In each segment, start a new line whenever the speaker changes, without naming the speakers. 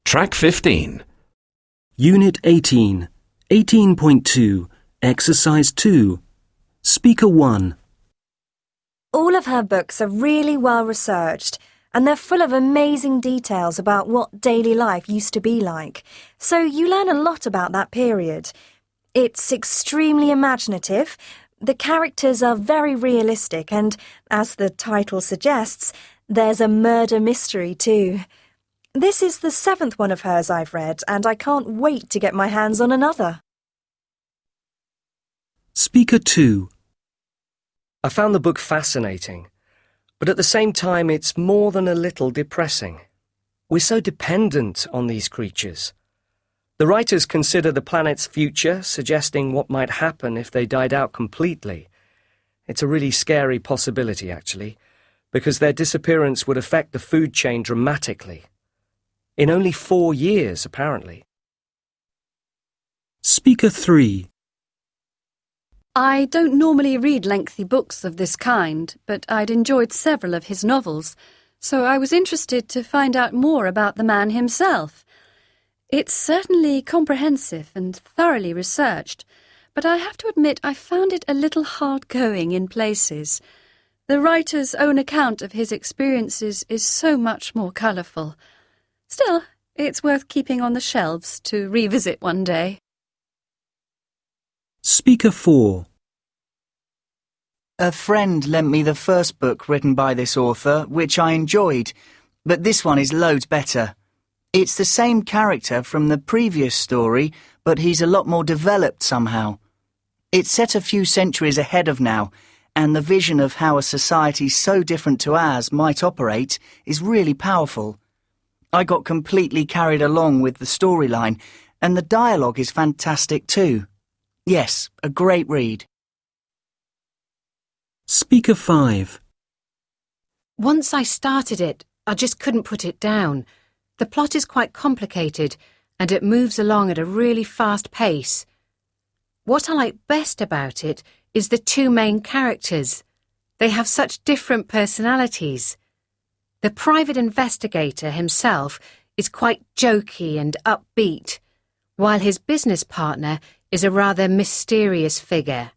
Track 15.
Unit 18, 18.2, Exercise 2. Speaker 1.
All of her books are really well researched, and they're full of amazing details about what daily life used to be like, so you learn a lot about that period. It's extremely imaginative, the characters are very realistic, and, as the title suggests, there's a murder mystery too. This is the 7th one of hers I've read, and I can't wait to get my hands on another.
Speaker 2.
I found the book fascinating, but at the same time it's more than a little depressing. We're so dependent on these creatures. The writers consider the planet's future, suggesting what might happen if they died out completely. It's a really scary possibility, actually, because their disappearance would affect the food chain dramatically. In only 4 years, apparently.
Speaker 3.
I don't normally read lengthy books of this kind, but I'd enjoyed several of his novels, so I was interested to find out more about the man himself. It's certainly comprehensive and thoroughly researched, but I have to admit I found it a little hard-going in places. The writer's own account of his experiences is so much more colourful. Still, it's worth keeping on the shelves to revisit one day.
Speaker 4.
A friend lent me the first book written by this author, which I enjoyed, but this one is loads better. It's the same character from the previous story, but he's a lot more developed somehow. It's set a few centuries ahead of now, and the vision of how a society so different to ours might operate is really powerful. I got completely carried along with the storyline, and the dialogue is fantastic too. Yes, a great read.
Speaker 5.
Once I started it, I just couldn't put it down. The plot is quite complicated, and it moves along at a really fast pace. What I like best about it is the 2 main characters. They have such different personalities. The private investigator himself is quite jokey and upbeat, while his business partner is a rather mysterious figure.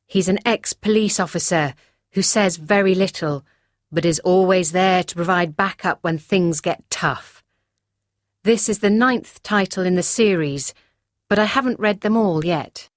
He's an ex-police officer who says very little, but is always there to provide backup when things get tough. This is the 9th title in the series, but I haven't read them all yet.